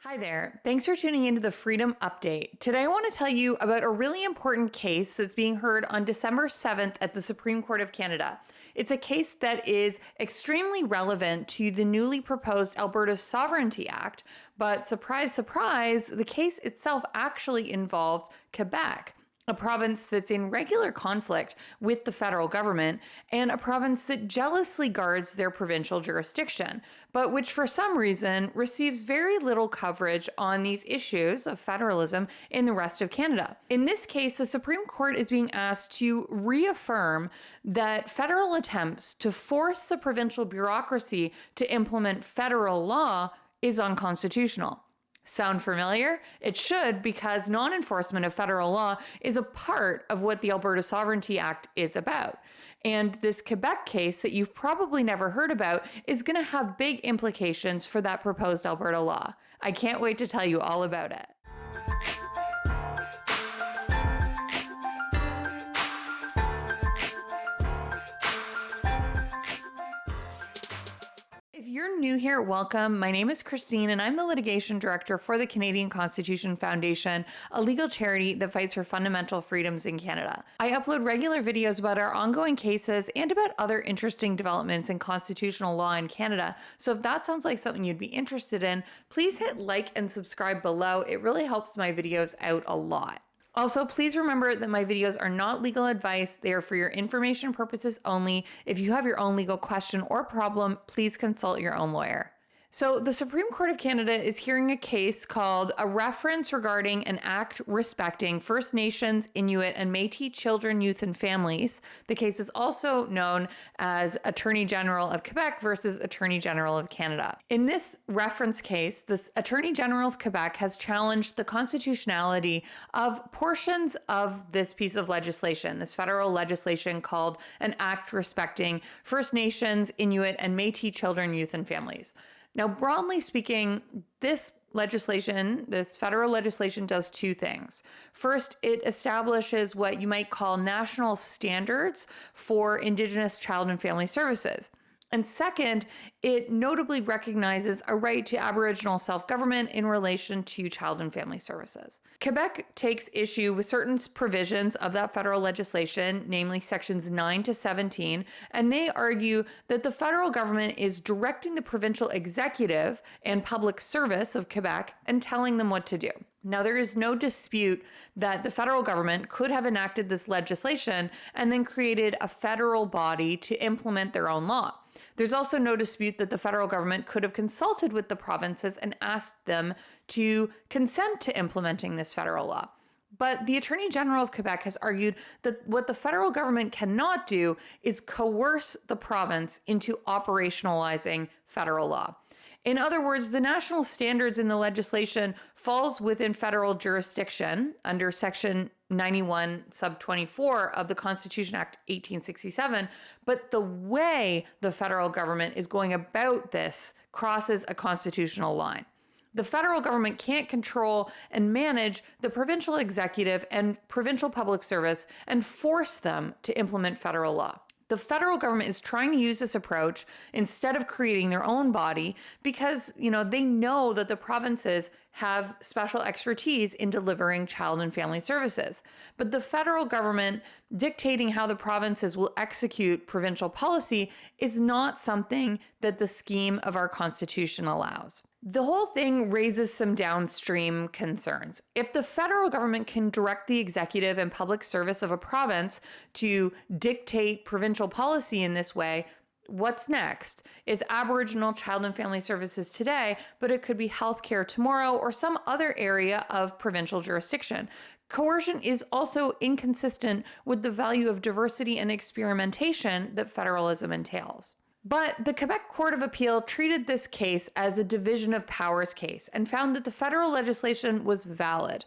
Hi there. Thanks for tuning into the Freedom Update. Today I want to tell you about a really important case that's being heard on December 7th at the Supreme Court of Canada. It's a case that is extremely relevant to the newly proposed Alberta Sovereignty Act, but surprise, surprise, the case itself actually involves Quebec, a province that's in regular conflict with the federal government and a province that jealously guards their provincial jurisdiction, but which for some reason receives very little coverage on these issues of federalism in the rest of Canada. In this case, the Supreme Court is being asked to reaffirm that federal attempts to force the provincial bureaucracy to implement federal law is unconstitutional. Sound familiar? It should, because non-enforcement of federal law is a part of what the Alberta Sovereignty Act is about. And this Quebec case that you've probably never heard about is going to have big implications for that proposed Alberta law. I can't wait to tell you all about it. If you're new here, welcome. My name is Christine, and I'm the litigation director for the Canadian Constitution Foundation, a legal charity that fights for fundamental freedoms in Canada. I upload regular videos about our ongoing cases and about other interesting developments in constitutional law in Canada. So if that sounds like something you'd be interested in, please hit like and subscribe below. It really helps my videos out a lot. Also, please remember that my videos are not legal advice. They are for your information purposes only. If you have your own legal question or problem, please consult your own lawyer. So the Supreme Court of Canada is hearing a case called A Reference Regarding an Act Respecting First Nations, Inuit and Metis Children, Youth and Families. The case is also known as Attorney General of Quebec versus Attorney General of Canada. In this reference case, the Attorney General of Quebec has challenged the constitutionality of portions of this piece of legislation, this federal legislation called an Act Respecting First Nations, Inuit and Metis Children, Youth and Families. Now, broadly speaking, this federal legislation does two things. First, it establishes what you might call national standards for Indigenous child and family services. And second, it notably recognizes a right to Aboriginal self-government in relation to child and family services. Quebec takes issue with certain provisions of that federal legislation, namely sections 9 to 17, and they argue that the federal government is directing the provincial executive and public service of Quebec and telling them what to do. Now, there is no dispute that the federal government could have enacted this legislation and then created a federal body to implement their own law. There's also no dispute that the federal government could have consulted with the provinces and asked them to consent to implementing this federal law. But the Attorney General of Quebec has argued that what the federal government cannot do is coerce the province into operationalizing federal law. In other words, the national standards in the legislation falls within federal jurisdiction under Section 91 sub 24 of the Constitution Act 1867, but the way the federal government is going about this crosses a constitutional line. The federal government can't control and manage the provincial executive and provincial public service and force them to implement federal law. The federal government is trying to use this approach instead of creating their own body because, they know that the provinces have special expertise in delivering child and family services. But the federal government dictating how the provinces will execute provincial policy is not something that the scheme of our Constitution allows. The whole thing raises some downstream concerns. If the federal government can direct the executive and public service of a province to dictate provincial policy in this way, what's next? It's Aboriginal child and family services today, but it could be healthcare tomorrow or some other area of provincial jurisdiction. Coercion is also inconsistent with the value of diversity and experimentation that federalism entails. But the Quebec Court of Appeal treated this case as a division of powers case and found that the federal legislation was valid.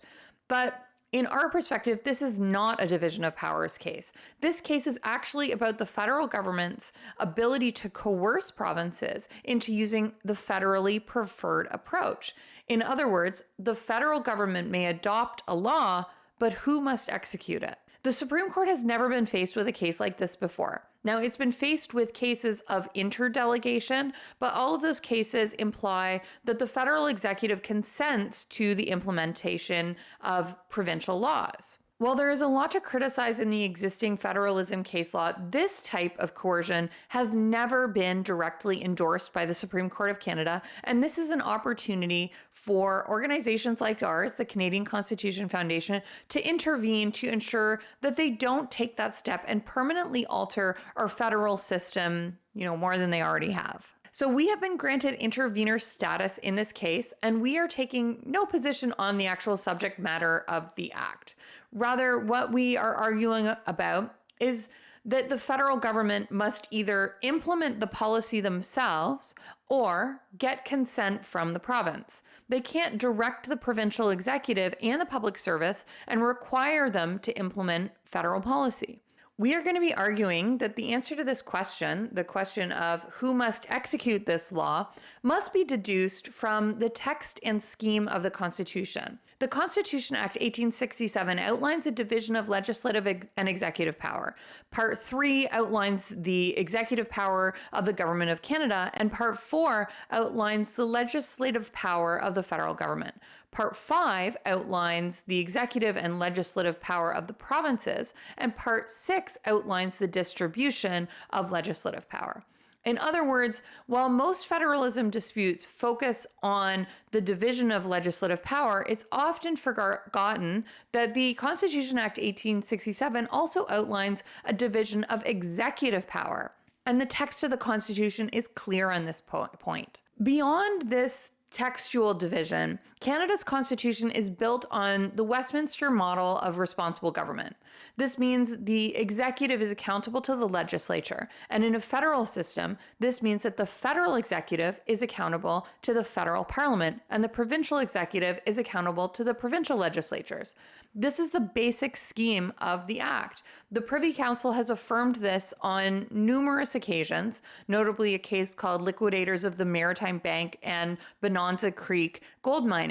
But in our perspective, this is not a division of powers case. This case is actually about the federal government's ability to coerce provinces into using the federally preferred approach. In other words, the federal government may adopt a law, but who must execute it? The Supreme Court has never been faced with a case like this before. Now, it's been faced with cases of interdelegation, but all of those cases imply that the federal executive consents to the implementation of provincial laws. While there is a lot to criticize in the existing federalism case law, this type of coercion has never been directly endorsed by the Supreme Court of Canada, and this is an opportunity for organizations like ours, the Canadian Constitution Foundation, to intervene to ensure that they don't take that step and permanently alter our federal system, more than they already have. So we have been granted intervener status in this case, and we are taking no position on the actual subject matter of the act. Rather, what we are arguing about is that the federal government must either implement the policy themselves or get consent from the province. They can't direct the provincial executive and the public service and require them to implement federal policy. We are going to be arguing that the answer to this question, the question of who must execute this law, must be deduced from the text and scheme of the Constitution. The Constitution Act 1867 outlines a division of legislative and executive power. Part 3 outlines the executive power of the Government of Canada, and Part 4 outlines the legislative power of the federal government. Part 5 outlines the executive and legislative power of the provinces, and Part 6 outlines the distribution of legislative power. In other words, while most federalism disputes focus on the division of legislative power, it's often forgotten that the Constitution Act 1867 also outlines a division of executive power. And the text of the Constitution is clear on this point. Beyond this textual division, Canada's Constitution is built on the Westminster model of responsible government. This means the executive is accountable to the legislature, and in a federal system, this means that the federal executive is accountable to the federal parliament, and the provincial executive is accountable to the provincial legislatures. This is the basic scheme of the Act. The Privy Council has affirmed this on numerous occasions, notably a case called Liquidators of the Maritime Bank and Bonanza Creek Gold Mining.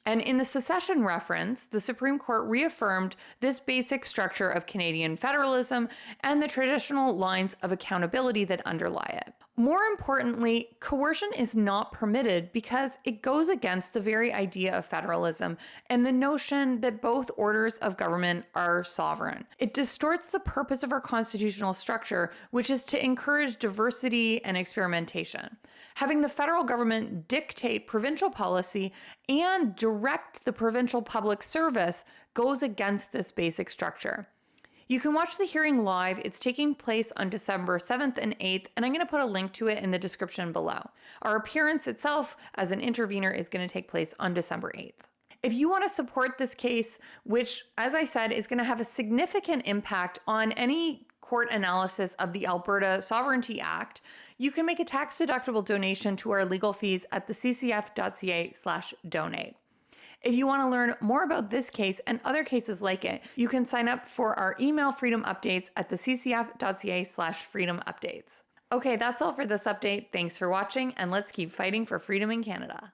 And in the secession reference, the Supreme Court reaffirmed this basic structure of Canadian federalism and the traditional lines of accountability that underlie it. More importantly, coercion is not permitted because it goes against the very idea of federalism and the notion that both orders of government are sovereign. It distorts the purpose of our constitutional structure, which is to encourage diversity and experimentation. Having the federal government dictate provincial policy and direct the provincial public service goes against this basic structure. You can watch the hearing live. It's taking place on December 7th and 8th, and I'm going to put a link to it in the description below. Our appearance itself as an intervener is going to take place on December 8th. If you want to support this case, which, as I said, is going to have a significant impact on any court analysis of the Alberta Sovereignty Act, you can make a tax-deductible donation to our legal fees at theccf.ca/donate. If you want to learn more about this case and other cases like it, you can sign up for our email freedom updates at theccf.ca/freedom updates. Okay, that's all for this update. Thanks for watching, and let's keep fighting for freedom in Canada.